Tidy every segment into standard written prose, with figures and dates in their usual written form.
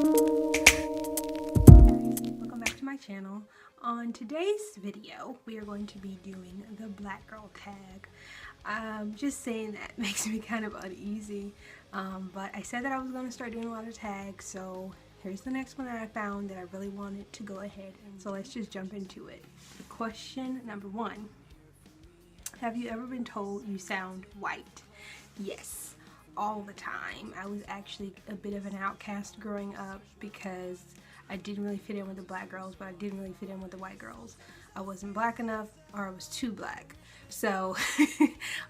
Welcome back to my channel. On today's video, we are going to be doing the black girl tag. Just saying that makes me kind of uneasy, but I said that I was going to start doing a lot of tags, so here's the next one that I found that I really wanted to go ahead. So let's just jump into it. Question number 1. Have you ever been told you sound white? Yes, all the time. I was actually a bit of an outcast growing up because I didn't really fit in with the black girls, but I didn't really fit in with the white girls. I wasn't black enough, or I was too black. So,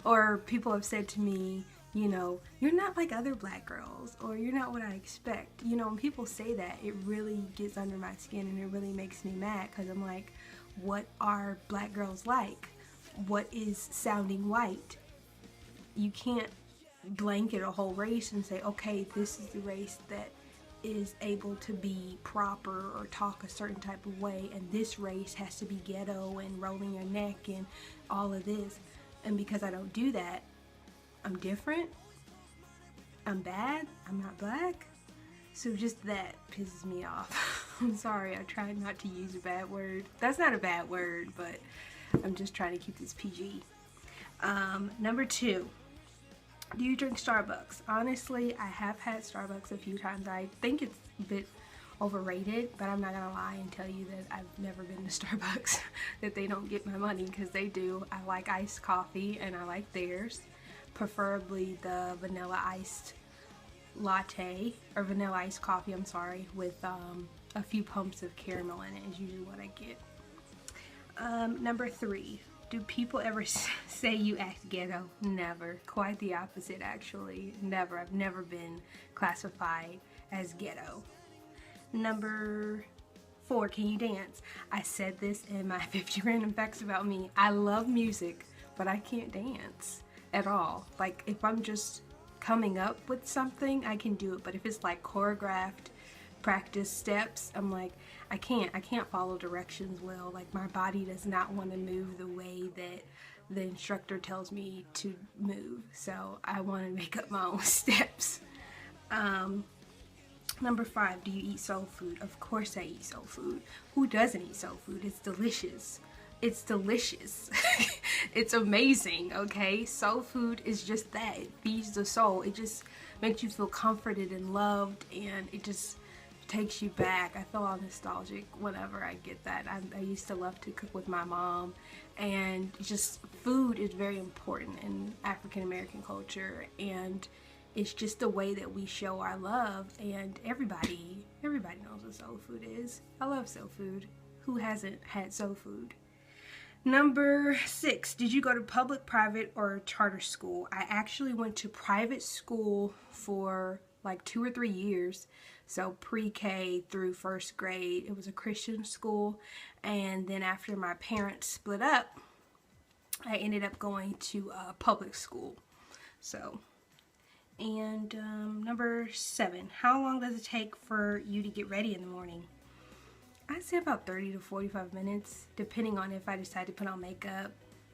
or people have said to me, you know, you're not like other black girls, or you're not what I expect. You know, when people say that, it really gets under my skin and it really makes me mad because I'm like, what are black girls like? What is sounding white? You can't blanket a whole race and say, okay, this is the race that is able to be proper or talk a certain type of way, and this race has to be ghetto and rolling your neck and all of this. And because I don't do that, I'm different, I'm bad, I'm not black. So just that pisses me off. I'm sorry, I tried not to use a bad word. That's not a bad word, but I'm just trying to keep this PG. Number 2. Do you drink Starbucks? Honestly, I have had Starbucks a few times. I think it's a bit overrated, but I'm not gonna lie and tell you that I've never been to Starbucks, that they don't get my money, because they do. I like iced coffee and I like theirs, preferably the vanilla iced latte, or vanilla iced coffee, I'm sorry, with a few pumps of caramel in it is usually what I get. Number 3. Do people ever say you act ghetto? Never. Quite the opposite, actually. Never. I've never been classified as ghetto. Number 4. Can you dance? I said this in my 50 Random Facts About Me. I love music, but I can't dance at all. Like, if I'm just coming up with something, I can do it. But if it's like choreographed practice steps, I'm like, I can't follow directions well. Like, my body does not want to move the way that the instructor tells me to move, so I want to make up my own steps. Number 5, do you eat soul food? Of course I eat soul food. Who doesn't eat soul food? It's delicious. It's delicious. It's amazing, okay? Soul food is just that. It feeds the soul. It just makes you feel comforted and loved, and it just takes you back. I feel all nostalgic whenever I get that. I used to love to cook with my mom, and just food is very important in African American culture, and it's just the way that we show our love, and everybody knows what soul food is. I love soul food. Who hasn't had soul food? Number 6, did you go to public, private, or charter school? I actually went to private school for like 2 or 3 years. So pre-K through 1st grade, it was a Christian school. And then after my parents split up, I ended up going to public school. So, and number 7, how long does it take for you to get ready in the morning? I'd say about 30 to 45 minutes, depending on if I decide to put on makeup,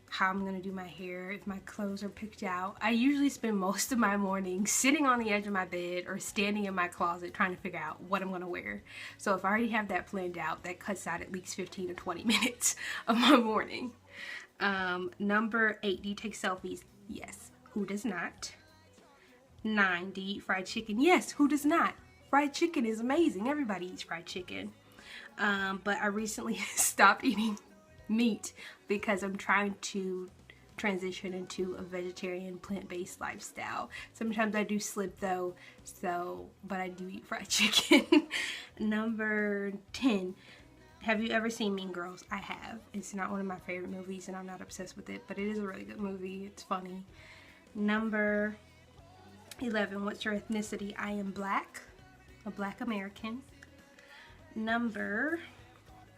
how I'm gonna do my hair, if my clothes are picked out. I usually spend most of my morning sitting on the edge of my bed or standing in my closet trying to figure out what I'm gonna wear. So if I already have that planned out, that cuts out at least 15 to 20 minutes of my morning. Number 8, do you take selfies? Yes. Who does not? 9, do you eat fried chicken? Yes. Who does not? Fried chicken is amazing. Everybody eats fried chicken. But I recently stopped eating meat because I'm trying to transition into a vegetarian, plant-based lifestyle. Sometimes I do slip though, but I do eat fried chicken. Number 10, have you ever seen Mean Girls? I have. It's not one of my favorite movies and I'm not obsessed with it, but it is a really good movie. It's funny. Number 11, what's your ethnicity? I am black, a black American. Number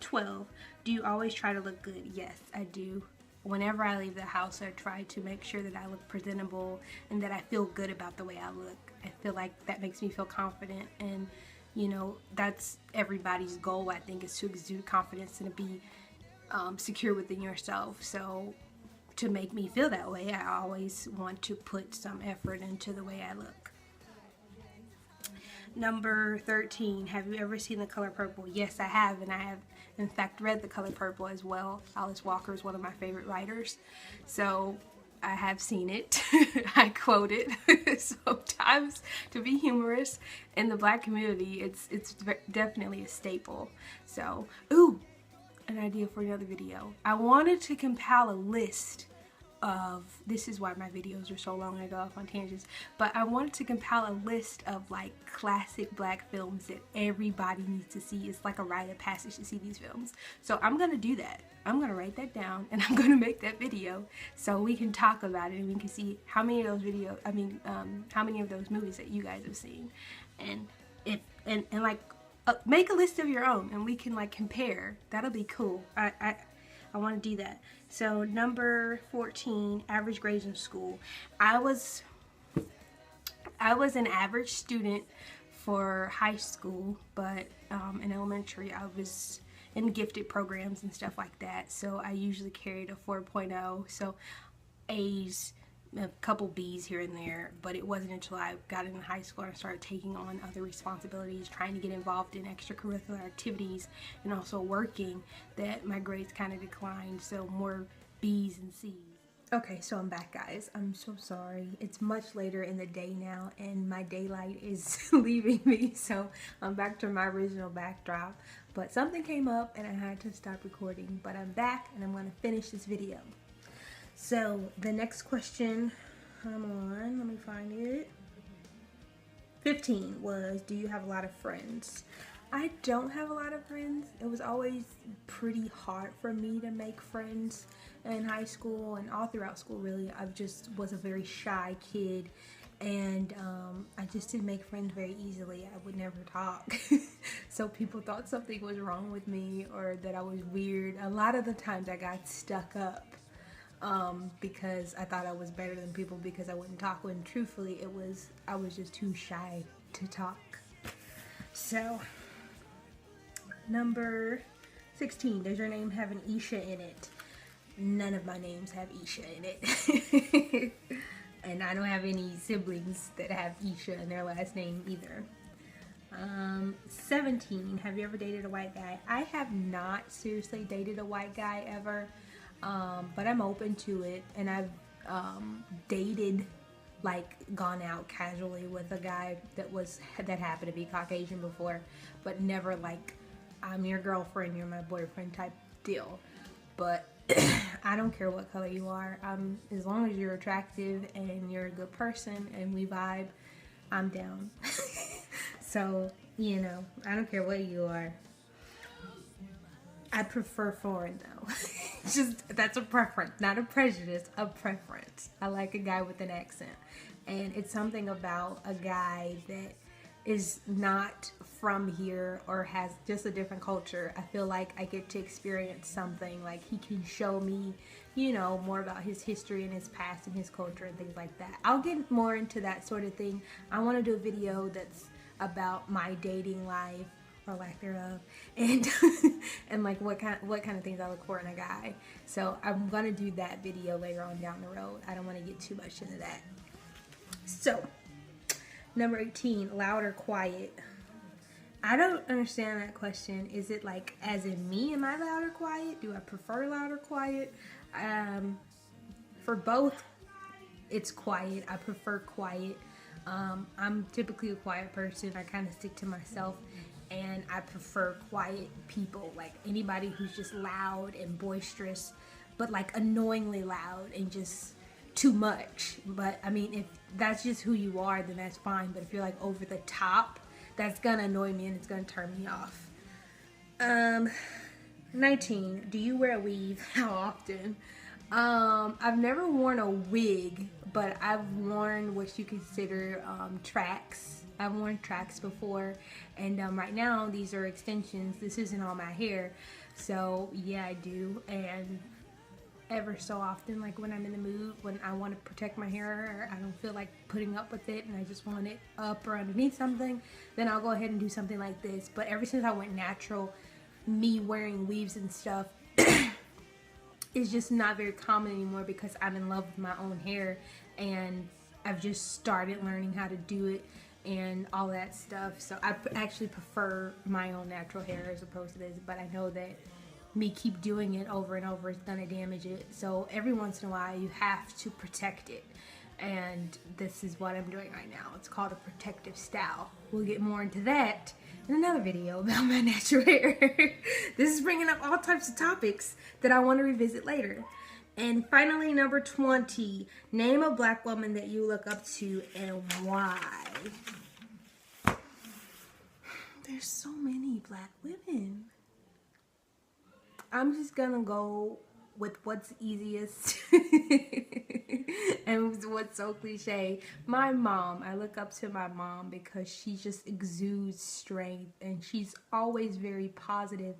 12, do you always try to look good? Yes, I do. Whenever I leave the house, I try to make sure that I look presentable and that I feel good about the way I look. I feel like that makes me feel confident, and you know, that's everybody's goal, I think, is to exude confidence and to be secure within yourself. So to make me feel that way, I always want to put some effort into the way I look. Number 13, have you ever seen The Color Purple? Yes, I have, and I have in fact read The Color Purple as well. Alice Walker is one of my favorite writers, so I have seen it. I quote it sometimes to be humorous. In the Black community, it's definitely a staple. So, ooh, an idea for another video. I wanted to compile a list of, this is why my videos are so long, I go off on tangents, but I wanted to compile a list of like classic Black films that everybody needs to see. It's like a rite of passage to see these films. So I'm gonna do that. I'm gonna write that down and I'm gonna make that video so we can talk about it and we can see how many of those how many of those movies that you guys have seen, and if and like make a list of your own and we can like compare. That'll be cool. I want to do that. So number 14, average grades in school. I was an average student for high school, but in elementary I was in gifted programs and stuff like that. So I usually carried a 4.0, so A's, a couple B's here and there, but it wasn't until I got into high school and I started taking on other responsibilities, trying to get involved in extracurricular activities and also working, that my grades kind of declined, so more B's and C's. Okay, so I'm back, guys. I'm so sorry. It's much later in the day now and my daylight is leaving me, so I'm back to my original backdrop, but something came up and I had to stop recording, but I'm back and I'm going to finish this video. So the next question, come on, let me find it. 15 was, do you have a lot of friends? I don't have a lot of friends. It was always pretty hard for me to make friends in high school and all throughout school, really. I just was a very shy kid, and I just didn't make friends very easily. I would never talk. So people thought something was wrong with me or that I was weird. A lot of the times I got stuck up because I thought I was better than people because I wouldn't talk, when truthfully I was just too shy to talk. So number 16, does your name have an Isha in it? None of my names have Isha in it. And I don't have any siblings that have Isha in their last name either. 17, have you ever dated a white guy? I have not seriously dated a white guy ever. But I'm open to it, and I've dated, like gone out casually with a guy that happened to be Caucasian before, but never like I'm your girlfriend, you're my boyfriend type deal. But I don't care what color you are. As long as you're attractive and you're a good person and we vibe, I'm down. So, you know, I don't care what you are. I prefer foreign though. Just, that's a preference, not a prejudice, a preference. I like a guy with an accent. And it's something about a guy that is not from here or has just a different culture. I feel like I get to experience something, like he can show me, you know, more about his history and his past and his culture and things like that. I'll get more into that sort of thing. I want to do a video that's about my dating life, or lack thereof, and and like what kind of things I look for in a guy. So I'm gonna do that video later on down the road. I don't want to get too much into that. So number 18, loud or quiet? I don't understand that question. Is it like as in me, am I loud or quiet? Do I prefer loud or quiet? For both, it's quiet. I prefer quiet. I'm typically a quiet person. I kind of stick to myself, and I prefer quiet people. Like anybody who's just loud and boisterous, but like annoyingly loud and just too much. But I mean, if that's just who you are, then that's fine. But if you're like over the top, that's gonna annoy me and it's gonna turn me off. 19, do you wear a weave? How often? I've never worn a wig, but I've worn what you consider tracks. I've worn tracks before, and right now these are extensions. This isn't all my hair, so yeah, I do. And ever so often, like when I'm in the mood, when I want to protect my hair, or I don't feel like putting up with it and I just want it up or underneath something, then I'll go ahead and do something like this. But ever since I went natural, me wearing weaves and stuff is just not very common anymore, because I'm in love with my own hair and I've just started learning how to do it. and all that stuff. So I actually prefer my own natural hair as opposed to this, but I know that me keep doing it over and over is gonna damage it. So every once in a while you have to protect it. And this is what I'm doing right now. It's called a protective style. We'll get more into that in another video about my natural hair. This is bringing up all types of topics that I want to revisit later. And finally, number 20, name a black woman that you look up to and why. There's so many black women. I'm just gonna go with what's easiest and what's so cliche. My mom. I look up to my mom because she just exudes strength, and she's always very positive,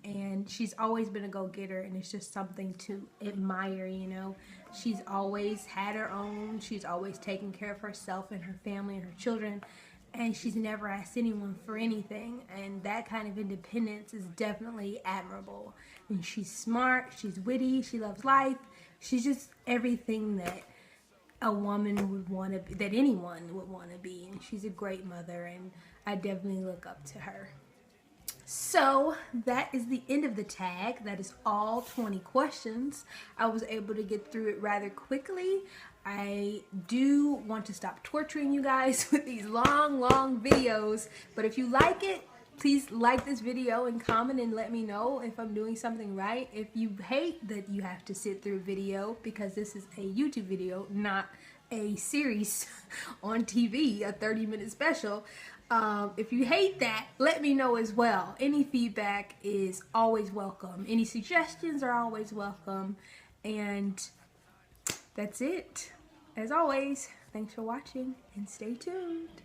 and she's always been a go-getter, and it's just something to admire, you know. She's always had her own. She's always taken care of herself and her family and her children, and she's never asked anyone for anything, and that kind of independence is definitely admirable. And she's smart, she's witty, she loves life. She's just everything that a woman would want to be, that anyone would want to be. And she's a great mother, and I definitely look up to her. So that is the end of the tag. That is all 20 questions. I was able to get through it rather quickly. I do want to stop torturing you guys with these long videos, but if you like it, please like this video and comment and let me know if I'm doing something right. If you hate that you have to sit through a video, because this is a YouTube video, not a series on TV, a 30-minute special. If you hate that, let me know as well. Any feedback is always welcome. Any suggestions are always welcome. And that's it. As always, thanks for watching and stay tuned.